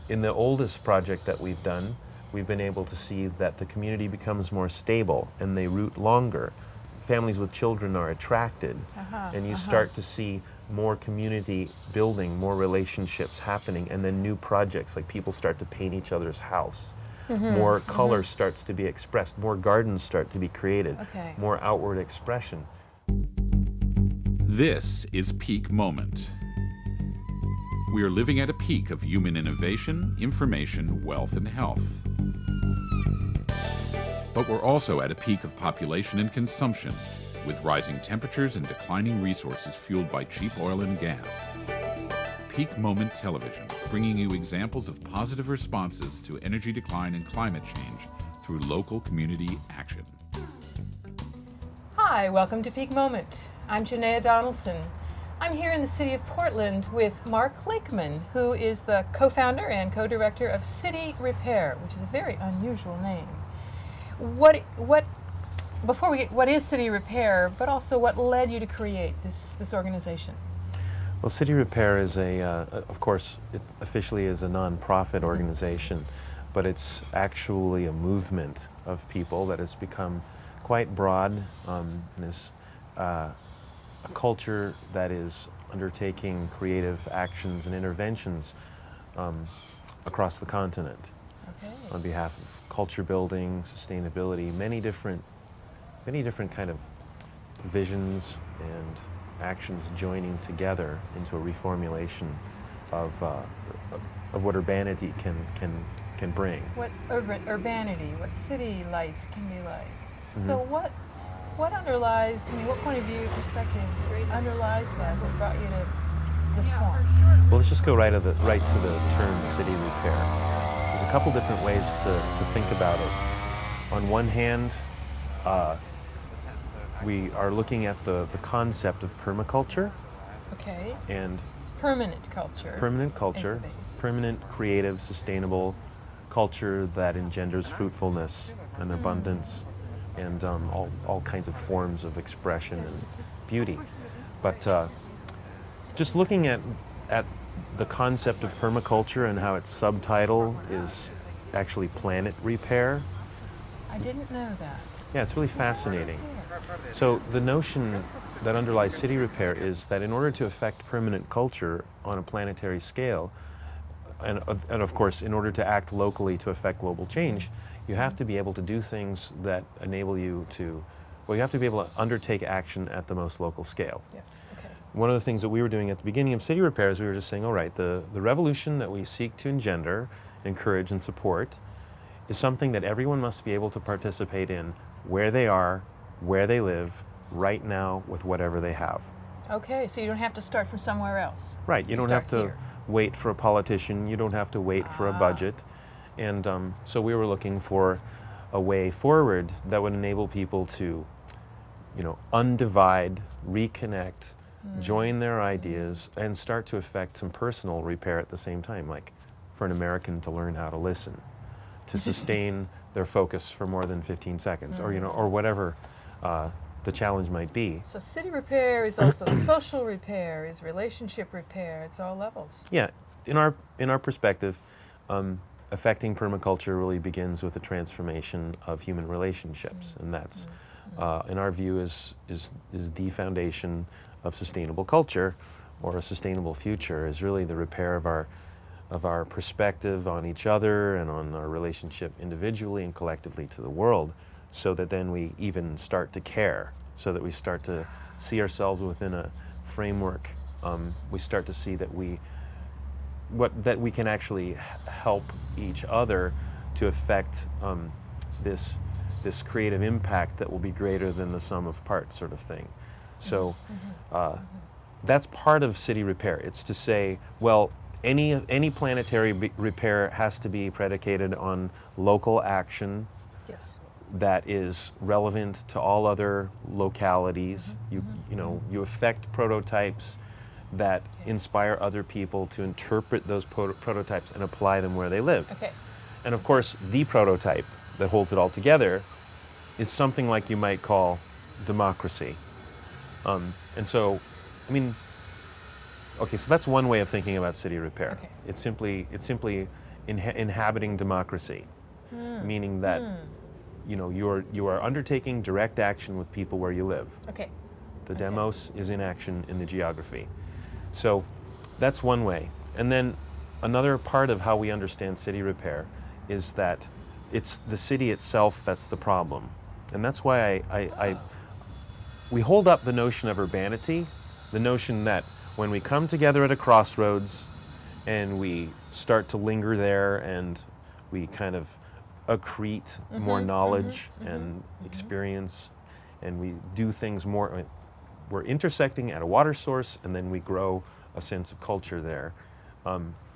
In the oldest project that we've done, we've been able to see that the community becomes more stable and they root longer. Families with children are attracted, and you start to see more community building, more relationships happening, and then new projects, like people start to paint each other's house. More color starts to be expressed, more gardens start to be created, more outward expression. This is Peak Moment. We are living at a peak of human innovation, information, wealth, and health. But we're also at a peak of population and consumption, with rising temperatures and declining resources fueled by cheap oil and gas. Peak Moment Television, bringing you examples of positive responses to energy decline and climate change through local community action. Hi, welcome to Peak Moment. I'm Janaea Donaldson. I'm here in the city of Portland with Mark Lakeman, who is the co-founder and co-director of City Repair, which is a very unusual name. What is City Repair, but also what led you to create this organization? Well, City Repair is of course, it officially is a nonprofit organization, but it's actually a movement of people that has become quite broad and is a culture that is undertaking creative actions and interventions across the continent on behalf of culture building, sustainability, many different kind of visions and actions joining together into a reformulation of what urbanity can bring. What urbanity, what city life can be like. So what underlies, what point of view, perspective underlies that? What brought you to this form? Well, let's just go right to the term City Repair. There's a couple different ways to think about it. On one hand, we are looking at the concept of permaculture. Okay. And permanent culture. Permanent culture, permanent, creative, sustainable culture that engenders fruitfulness and abundance and all kinds of forms of expression and beauty. But just looking at the concept of permaculture and how its subtitle is actually planet repair. I didn't know that. Yeah, it's really fascinating. So the notion that underlies City Repair is that in order to affect permanent culture on a planetary scale, and of course in order to act locally to affect global change, you have to be able to do things that enable you to, well, you have to be able to undertake action at the most local scale. Yes, okay. One of the things that we were doing at the beginning of City Repair is we were just saying, all right, the revolution that we seek to engender, encourage, and support is something that everyone must be able to participate in where they are, where they live, right now, with whatever they have. Okay, so you don't have to start from somewhere else. Right, you don't have to wait for a politician, you don't have to wait for a budget. And so we were looking for a way forward that would enable people to, undivide, reconnect, join their ideas, and start to effect some personal repair at the same time, like for an American to learn how to listen, to sustain their focus for more than 15 seconds, or whatever the challenge might be. So City Repair is also social repair, is relationship repair, it's all levels. Yeah, in our perspective, affecting permaculture really begins with the transformation of human relationships, and that's, in our view, is the foundation of sustainable culture, or a sustainable future, is really the repair of our perspective on each other and on our relationship individually and collectively to the world, so that then we even start to care, so that we start to see ourselves within a framework. We start to see that we can actually help each other to affect this creative impact that will be greater than the sum of parts, sort of thing. So that's part of City Repair. It's to say, well, any planetary repair has to be predicated on local action. Yes. That is relevant to all other localities. You affect prototypes that inspire other people to interpret those prototypes and apply them where they live. Okay. And of course, the prototype that holds it all together is something like you might call democracy. And so, okay, so that's one way of thinking about City Repair. Okay. It's simply inhabiting democracy, meaning that you are undertaking direct action with people where you live. Okay. The demos is in action in the geography. So that's one way. And then another part of how we understand city repair is that it's the city itself that's the problem. And that's why we hold up the notion of urbanity, the notion that when we come together at a crossroads and we start to linger there and we kind of accrete more knowledge and experience, and we do things more, we're intersecting at a water source, and then we grow a sense of culture there.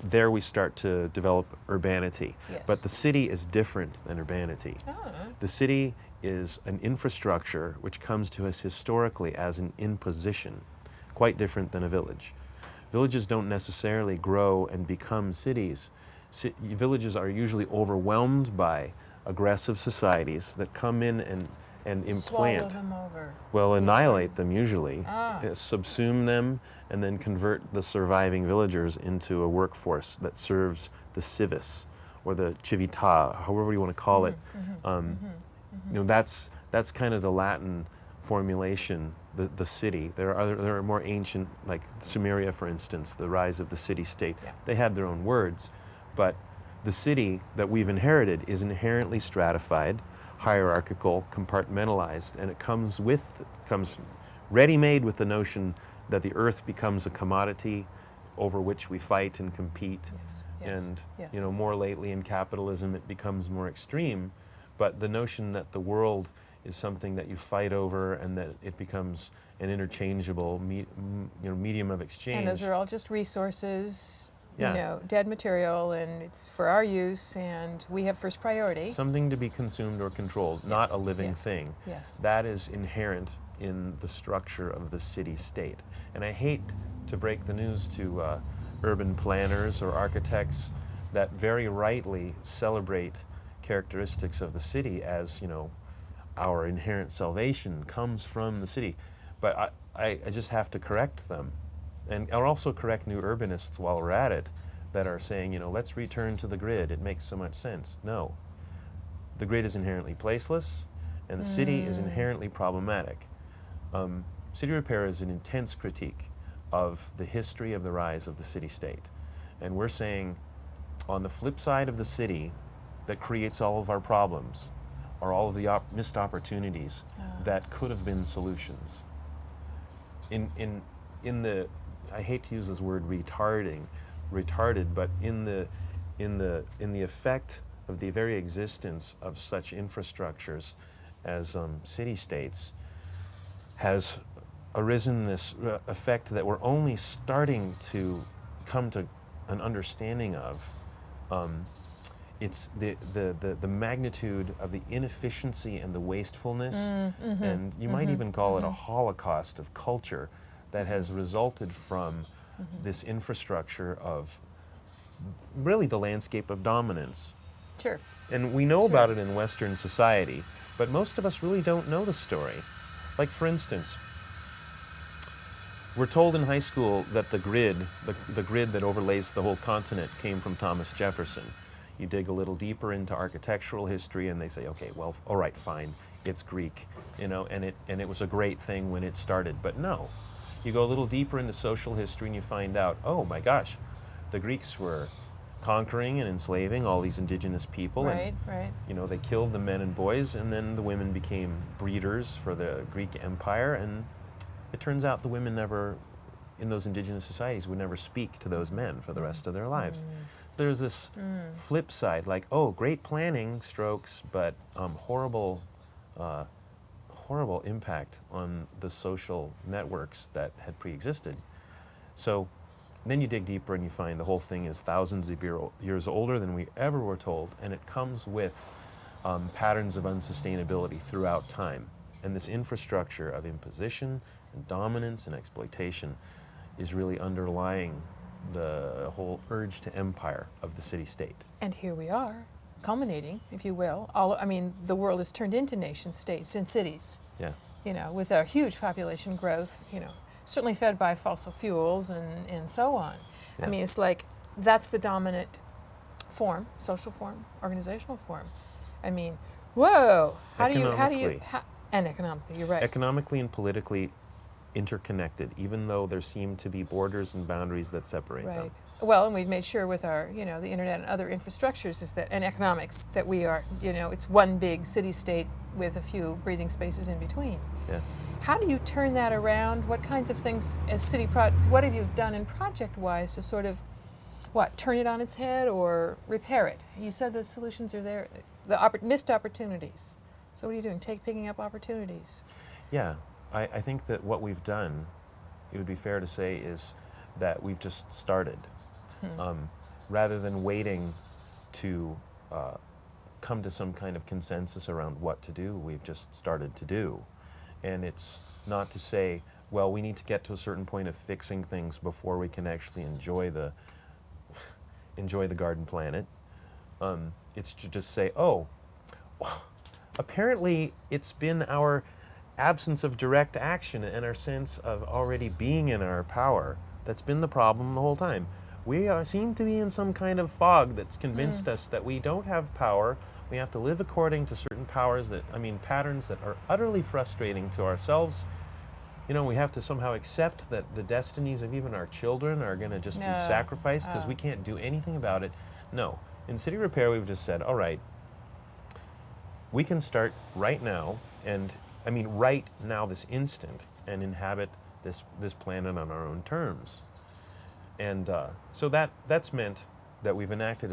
There we start to develop urbanity. Yes. But the city is different than urbanity. The city is an infrastructure which comes to us historically as an imposition, quite different than a village. Villages don't necessarily grow and become cities. Villages are usually overwhelmed by aggressive societies that come in and implant. Swallow them over. Well, annihilate them usually, subsume them, and then convert the surviving villagers into a workforce that serves the civis or the civiltà, however you want to call it. That's kind of the Latin formulation, the city. There are more ancient, like Sumeria, for instance, the rise of the city-state. Yeah. They had their own words, but the city that we've inherited is inherently stratified, hierarchical, compartmentalized, and it comes ready-made with the notion that the earth becomes a commodity over which we fight and compete. And more lately in capitalism it becomes more extreme, but the notion that the world is something that you fight over and that it becomes an interchangeable medium of exchange. And those are all just resources, Yeah. dead material, and it's for our use, and we have first priority. Something to be consumed or controlled, not a living Yes. thing. Yes. That is inherent in the structure of the city-state. And I hate to break the news to urban planners or architects that very rightly celebrate characteristics of the city as, our inherent salvation comes from the city. But I just have to correct them. And I'll also correct new urbanists while we're at it that are saying, let's return to the grid. It makes so much sense. No. The grid is inherently placeless, and the city is inherently problematic. City repair is an intense critique of the history of the rise of the city-state. And we're saying, on the flip side of the city that creates all of our problems are all of the missed opportunities that could have been solutions. In the, I hate to use this word retarded, but in the effect of the very existence of such infrastructures as city-states has arisen this effect that we're only starting to come to an understanding of. It's the magnitude of the inefficiency and the wastefulness, and you might even call it a holocaust of culture that has resulted from this infrastructure of really the landscape of dominance. Sure. And we know about it in Western society, but most of us really don't know the story. Like, for instance, we're told in high school that the grid that overlays the whole continent came from Thomas Jefferson. You dig a little deeper into architectural history and they say, okay, well, all right, fine, it's Greek, and it was a great thing when it started. But no, you go a little deeper into social history and you find out, oh my gosh, the Greeks were conquering and enslaving all these indigenous people. Right. They killed the men and boys, and then the women became breeders for the Greek Empire, and it turns out the women never, in those indigenous societies, would never speak to those men for the rest of their lives. So there's this flip side, like, oh, great planning strokes, but horrible impact on the social networks that had pre-existed. So then you dig deeper and you find the whole thing is thousands of years older than we ever were told, and it comes with patterns of unsustainability throughout time. And this infrastructure of imposition and dominance and exploitation is really underlying the whole urge to empire of the city-state. And here we are, culminating, if you will. The world has turned into nation-states and cities. Yeah. With a huge population growth, certainly fed by fossil fuels and so on. Yeah. It's like that's the dominant form, social form, organizational form. I mean, whoa! How do you? Economically. And economically, you're right. Economically and politically interconnected, even though there seem to be borders and boundaries that separate them. Right. Well, and we've made sure with our, the internet and other infrastructures is that, and economics, that we are, it's one big city-state with a few breathing spaces in between. Yeah. How do you turn that around? What kinds of things as what have you done in project-wise to sort of, turn it on its head or repair it? You said the solutions are there, missed opportunities. So what are you doing? Picking up opportunities? Yeah. I think that what we've done, it would be fair to say, is that we've just started. Rather than waiting to come to some kind of consensus around what to do, we've just started to do. And it's not to say, well, we need to get to a certain point of fixing things before we can actually enjoy the garden planet. It's to just say, oh, apparently it's been our absence of direct action and our sense of already being in our power that's been the problem the whole time. We seem to be in some kind of fog that's convinced us that we don't have power. We have to live according to certain patterns that are utterly frustrating to ourselves. We have to somehow accept that the destinies of even our children are going to just be sacrificed because we can't do anything about it. No. In City Repair, we've just said, all right, we can start right now, right now, this instant, and inhabit this planet on our own terms. And so that's meant that we've enacted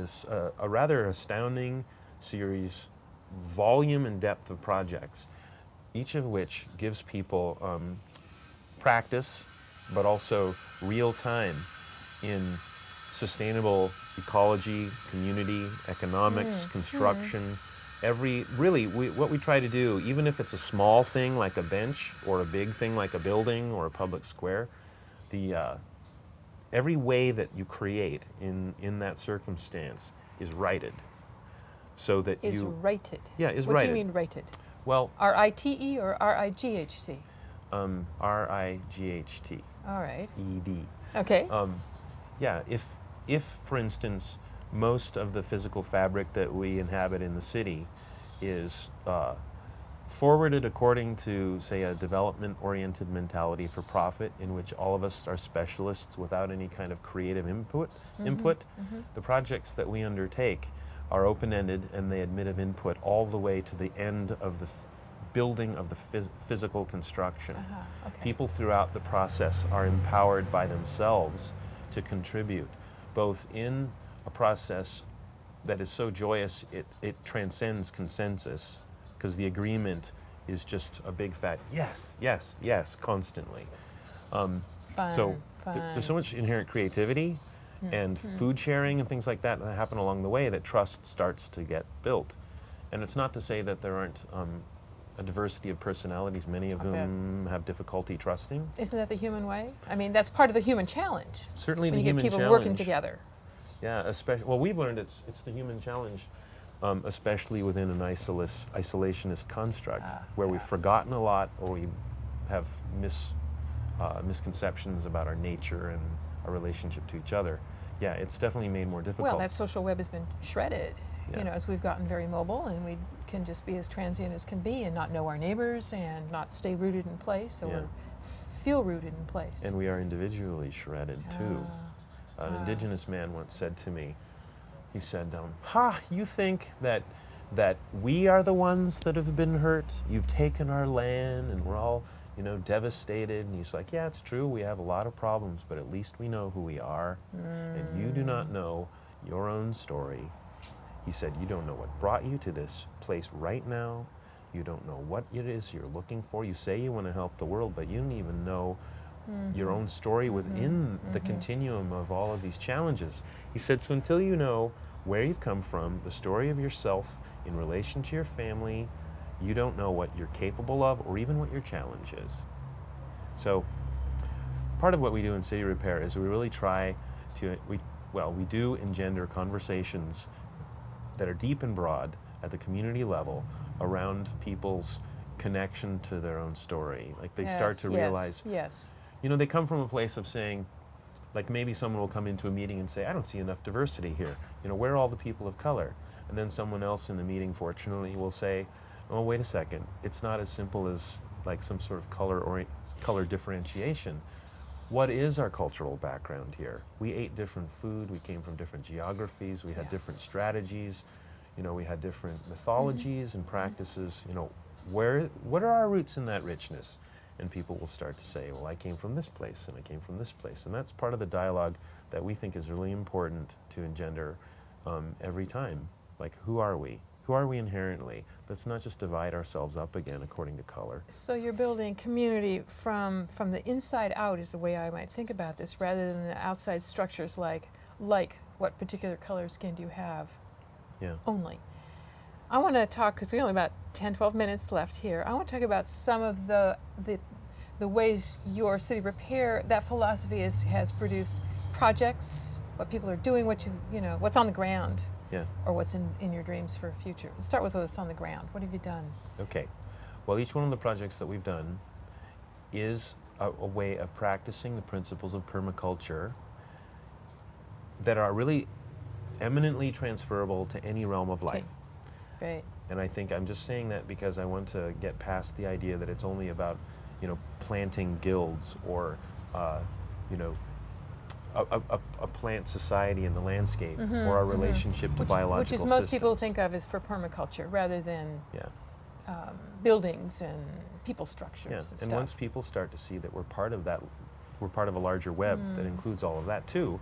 a rather astounding series, volume and depth of projects, each of which gives people practice, but also real time in sustainable ecology, community, economics, construction. What we try to do, even if it's a small thing like a bench or a big thing like a building or a public square, every way that you create in that circumstance is righted. So that is righted. Yeah, is what righted. What do you mean righted? Well, R-I-T-E or R-I-G-H-T? R-I-G-H-T. All right. E-D. Okay. Yeah, if, for instance, most of the physical fabric that we inhabit in the city is forwarded according to, say, a development-oriented mentality for profit, in which all of us are specialists without any kind of creative input, the projects that we undertake are open-ended and they admit of input all the way to the end of the building of the physical construction. Okay. People throughout the process are empowered by themselves to contribute, both in a process that is so joyous it transcends consensus, because the agreement is just a big fat yes, yes, yes, constantly. There's so much inherent creativity and food sharing and things like that happen along the way that trust starts to get built. And it's not to say that there aren't a diversity of personalities, many of whom have difficulty trusting. Isn't that the human way? I mean, that's part of the human challenge. Certainly the when human you get people challenge. working together. Yeah, especially, well, we've learned it's the human challenge, especially within an isolationist construct, where we've forgotten a lot, or we have misconceptions about our nature and our relationship to each other. Yeah, it's definitely made more difficult. Well, that social web has been shredded, Yeah. As we've gotten very mobile, and we can just be as transient as can be and not know our neighbors and not stay rooted in place or feel rooted in place. And we are individually shredded too. An indigenous man once said to me, he said, you think that we are the ones that have been hurt? You've taken our land and we're all, devastated. And he's like, yeah, it's true. We have a lot of problems, but at least we know who we are. And you do not know your own story. He said, you don't know what brought you to this place right now. You don't know what it is you're looking for. You say you want to help the world, but you don't even know your own story within the continuum of all of these challenges. He said, so until you know where you've come from, the story of yourself in relation to your family, you don't know what you're capable of or even what your challenge is. So part of what we do in City Repair is we really try to, we do engender conversations that are deep and broad at the community level around people's connection to their own story. Like they start to realize, they come from a place of saying, Like maybe someone will come into a meeting and say, I don't see enough diversity here. Where are all the people of color? And then someone else in the meeting, fortunately, will say, oh, wait a second. It's not as simple as like some sort of color differentiation. What is our cultural background here? We ate different food. We came from different geographies. We had different strategies. We had different mythologies and practices. What are our roots in that richness? And people will start to say, well, I came from this place, and I came from this place. And that's part of the dialogue that we think is really important to engender every time. Like, who are we? Who are we inherently? Let's not just divide ourselves up again according to color. So you're building community from the inside out is the way I might think about this, rather than the outside structures like what particular color skin do you have only. I want to talk, because we only have about 10, 12 minutes left here. I want to talk about some of the ways your city repair, that philosophy has produced projects, what people are doing, what's on the ground, or what's in your dreams for the future. Let's start with what's on the ground. What have you done? Okay. Well, each one of the projects that we've done is a way of practicing the principles of permaculture that are really eminently transferable to any realm of life. Great. And I think I'm just saying that because I want to get past the idea that it's only about, planting guilds or, a plant society in the landscape, or our relationship to biological Which is systems. most people think of as for permaculture, rather than buildings and people structures and stuff. And once people start to see that we're part of that, we're part of a larger web that includes all of that too,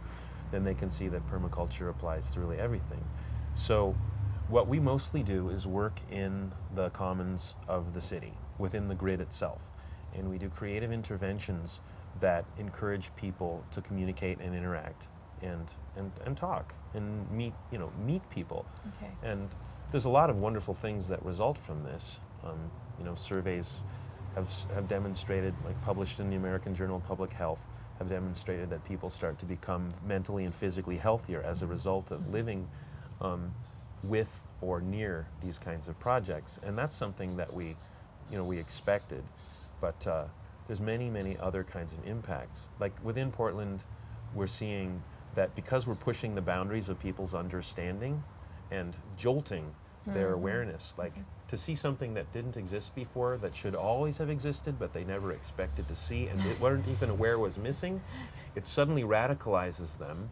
then they can see that permaculture applies to really everything. So what we mostly do is work in the commons of the city, within the grid itself. And we do creative interventions that encourage people to communicate and interact and talk and meet people. Okay. And there's a lot of wonderful things that result from this. Surveys have demonstrated, like published in the American Journal of Public Health, have demonstrated that people start to become mentally and physically healthier as a result of living with or near these kinds of projects. And that's something that we expected. But there's many, many other kinds of impacts. Like within Portland, we're seeing that because we're pushing the boundaries of people's understanding and jolting their awareness, like to see something that didn't exist before, that should always have existed, but they never expected to see and they weren't even aware was missing, it suddenly radicalizes them,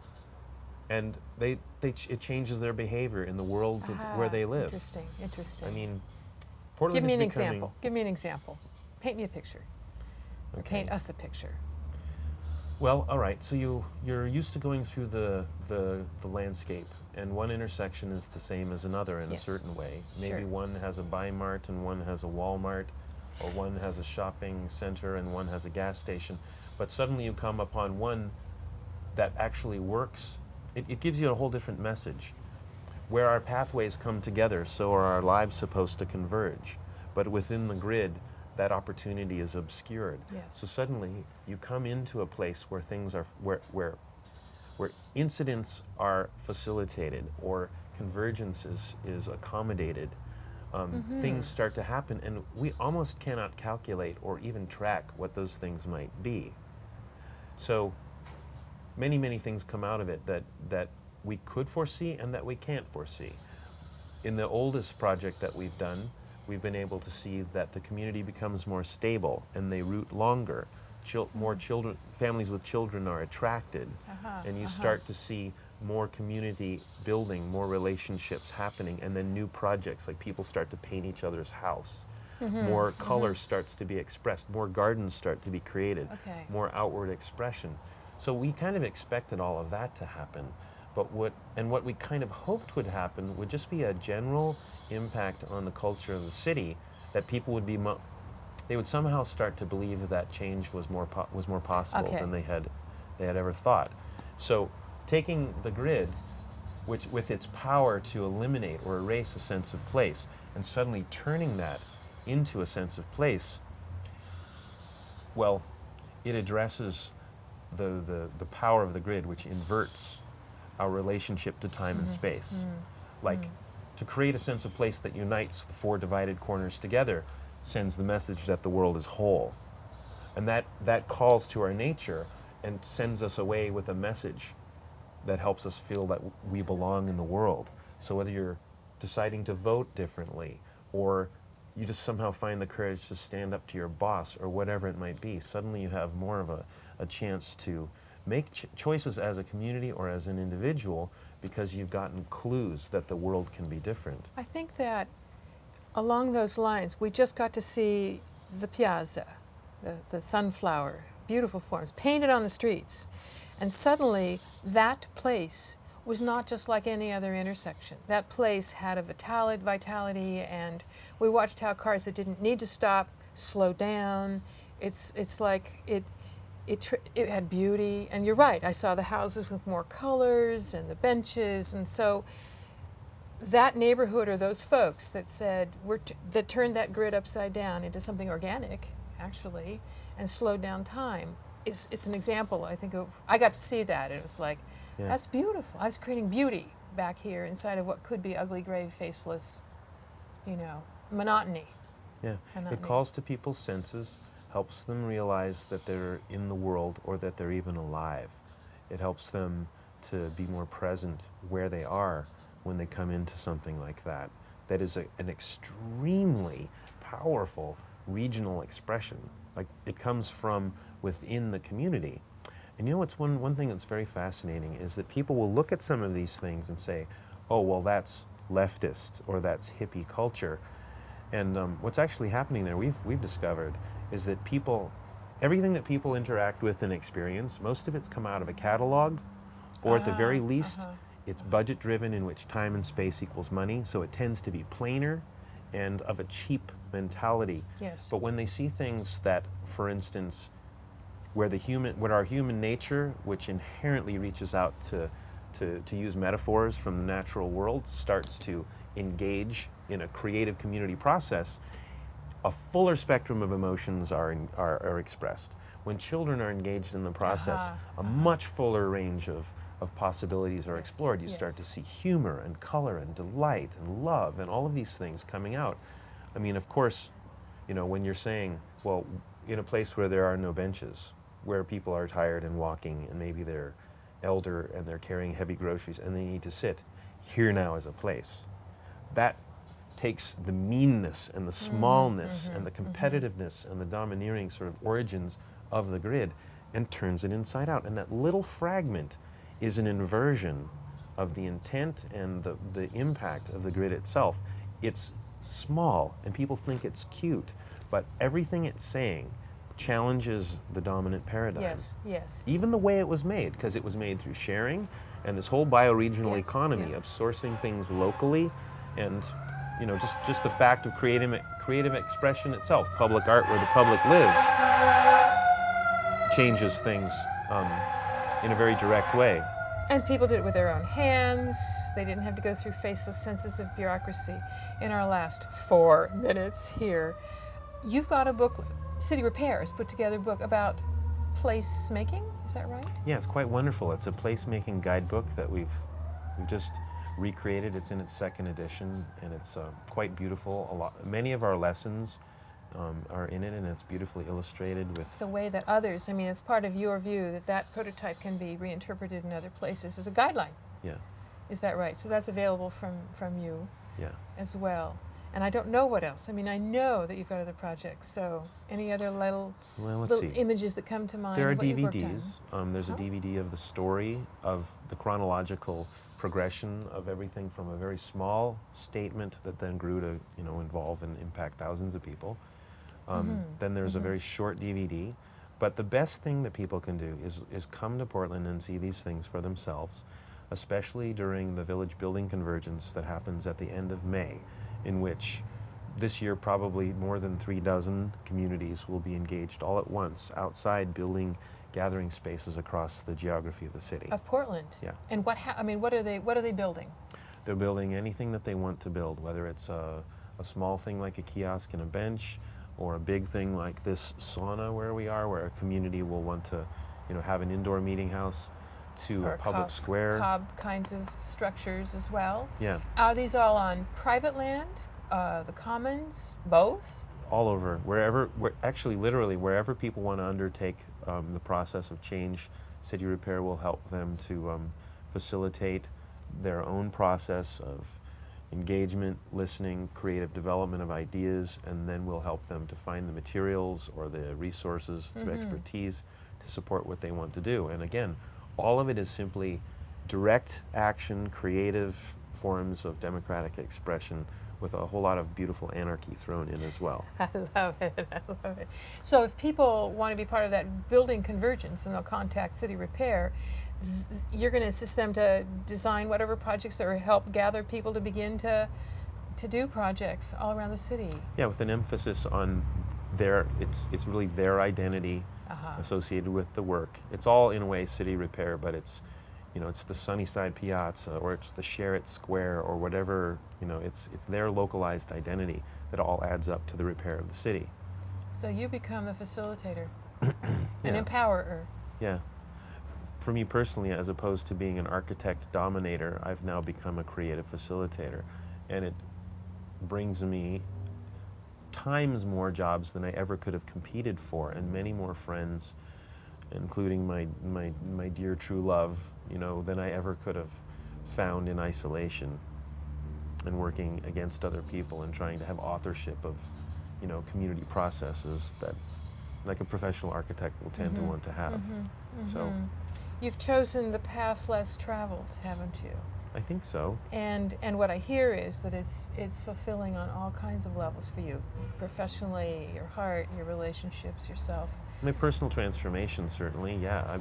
and it changes their behavior in the world where they live. Interesting. I mean, Portland Give me an is becoming... example. Give me an example. Paint me a picture. Or paint us a picture. Well, all right. So you're used to going through the landscape, and one intersection is the same as another in a certain way. Maybe one has a Bi-Mart and one has a Walmart, or one has a shopping center and one has a gas station. But suddenly you come upon one that actually works. It gives you a whole different message. Where our pathways come together, so are our lives supposed to converge. But within the grid, that opportunity is obscured. Yes. So suddenly you come into a place where things are, where incidents are facilitated or convergence is accommodated. Things start to happen, and we almost cannot calculate or even track what those things might be. So many, many things come out of it that we could foresee and that we can't foresee. In the oldest project that we've done, we've been able to see that the community becomes more stable and they root longer. More children, families with children are attracted, and you start to see more community building, more relationships happening, and then new projects, like people start to paint each other's house. More color starts to be expressed, more gardens start to be created, more outward expression. So we kind of expected all of that to happen. But what we kind of hoped would happen would just be a general impact on the culture of the city, that people would be, they would somehow start to believe that change was more possible than they had ever thought. So taking the grid, which with its power to eliminate or erase a sense of place, and suddenly turning that into a sense of place, well, it addresses the power of the grid, which inverts our relationship to time and space. Like, to create a sense of place that unites the four divided corners together sends the message that the world is whole. And that calls to our nature and sends us away with a message that helps us feel that we belong in the world. So whether you're deciding to vote differently, or you just somehow find the courage to stand up to your boss, or whatever it might be, suddenly you have more of a chance to make choices as a community or as an individual, because you've gotten clues that the world can be different. I think that along those lines, we just got to see the piazza, the sunflower, beautiful forms, painted on the streets. And suddenly, that place was not just like any other intersection. That place had a vitality, and we watched how cars that didn't need to stop slowed down. It's like it had beauty. And you're right, I saw the houses with more colors and the benches, and so that neighborhood, or those folks that said that turned that grid upside down into something organic, actually, and slowed down time. It's an example, I think, of, I got to see that. It was like, Yeah. that's beautiful. I was creating beauty back here inside of what could be ugly, gray, faceless, monotony. Yeah, Monotony. it calls to people's senses, helps them realize that they're in the world, or that they're even alive. It helps them to be more present where they are when they come into something like that. That is an extremely powerful regional expression. Like, it comes from within the community. And what's one thing that's very fascinating is that people will look at some of these things and say, oh, well, that's leftist, or that's hippie culture. And what's actually happening there, we've discovered, is that everything that people interact with and experience, most of it's come out of a catalog, or at the very least, it's budget driven, in which time and space equals money, so it tends to be plainer and of a cheap mentality. Yes. But when they see things that, for instance, where our human nature, which inherently reaches out to use metaphors from the natural world, starts to engage in a creative community process, a fuller spectrum of emotions are expressed. When children are engaged in the process, a much fuller range of possibilities are explored. You start to see humor and color and delight and love and all of these things coming out. I mean, of course, when you're saying, well, in a place where there are no benches, where people are tired and walking, and maybe they're elder and they're carrying heavy groceries and they need to sit, here now is a place. That takes the meanness and the smallness and the competitiveness and the domineering sort of origins of the grid and turns it inside out. And that little fragment is an inversion of the intent and the impact of the grid itself. It's small and people think it's cute, but everything it's saying challenges the dominant paradigm. Yes. Even the way it was made, because it was made through sharing and this whole bioregional economy of sourcing things locally, and just the fact of creative expression itself, public art where the public lives, changes things in a very direct way. And people did it with their own hands. They didn't have to go through faceless senses of bureaucracy. In our last 4 minutes here, you've got a book, City Repair has put together a book about placemaking, is that right? Yeah, it's quite wonderful. It's a placemaking guidebook that we've just recreated. It's in its 2nd edition, and it's quite beautiful. Many of our lessons are in it, and it's beautifully illustrated with... It's a way that others, it's part of your view that prototype can be reinterpreted in other places as a guideline. Yeah. Is that right? So that's available from you as well. And I don't know what else. I know that you've got other projects, so any other little images that come to mind? There are of what you've worked DVDs. There's a DVD of the story of the chronological progression of everything from a very small statement that then grew to involve and impact thousands of people. Then there's a very short DVD. But the best thing that people can do is come to Portland and see these things for themselves, especially during the village building convergence that happens at the end of May, in which this year probably more than 36 communities will be engaged all at once outside building gathering spaces across the geography of the city. Of Portland? Yeah. And what are they building? They're building anything that they want to build, whether it's a small thing like a kiosk and a bench, or a big thing like this sauna where we are, where a community will want to have an indoor meeting house, to Or a public square. Cob kinds of structures as well. Yeah. Are these all on private land, the commons, both? All over, actually literally wherever people want to undertake the process of change. City Repair will help them to facilitate their own process of engagement, listening, creative development of ideas, and then we'll help them to find the materials or the resources through expertise to support what they want to do. And again, all of it is simply direct action, creative forms of democratic expression with a whole lot of beautiful anarchy thrown in as well. I love it. I love it. So if people want to be part of that building convergence, and they'll contact City Repair, you're going to assist them to design whatever projects or help gather people to begin to do projects all around the city. Yeah, with an emphasis on it's really their identity associated with the work. It's all in a way City Repair, but it's the Sunnyside Piazza, or it's the Sherritt Square, or whatever, it's their localized identity that all adds up to the repair of the city. So you become the facilitator, Yeah. an empowerer. Yeah. For me personally, as opposed to being an architect dominator, I've now become a creative facilitator. And it brings me times more jobs than I ever could have competed for, and many more friends, including my dear true love, than I ever could have found in isolation and working against other people and trying to have authorship of, community processes that, like a professional architect will tend to want to have. So You've chosen the path less traveled, haven't you? I think so. And what I hear is that it's fulfilling on all kinds of levels for you, professionally, your heart, your relationships, yourself. My personal transformation, certainly, yeah.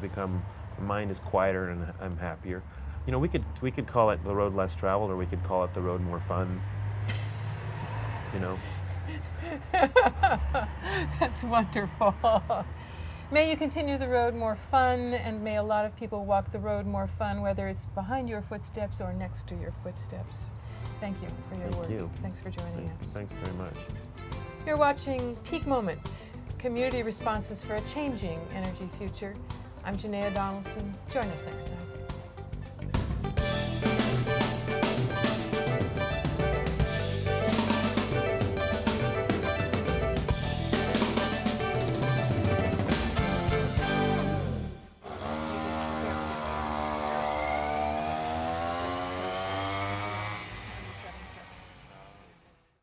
My mind is quieter and I'm happier. We could call it the road less traveled, or we could call it the road more fun. That's wonderful. May you continue the road more fun, and may a lot of people walk the road more fun, whether it's behind your footsteps or next to your footsteps. Thank you for your work. Thank you. Thanks for joining us. Thanks very much. You're watching Peak Moment, community responses for a changing energy future. I'm Janaea Donaldson. Join us next time.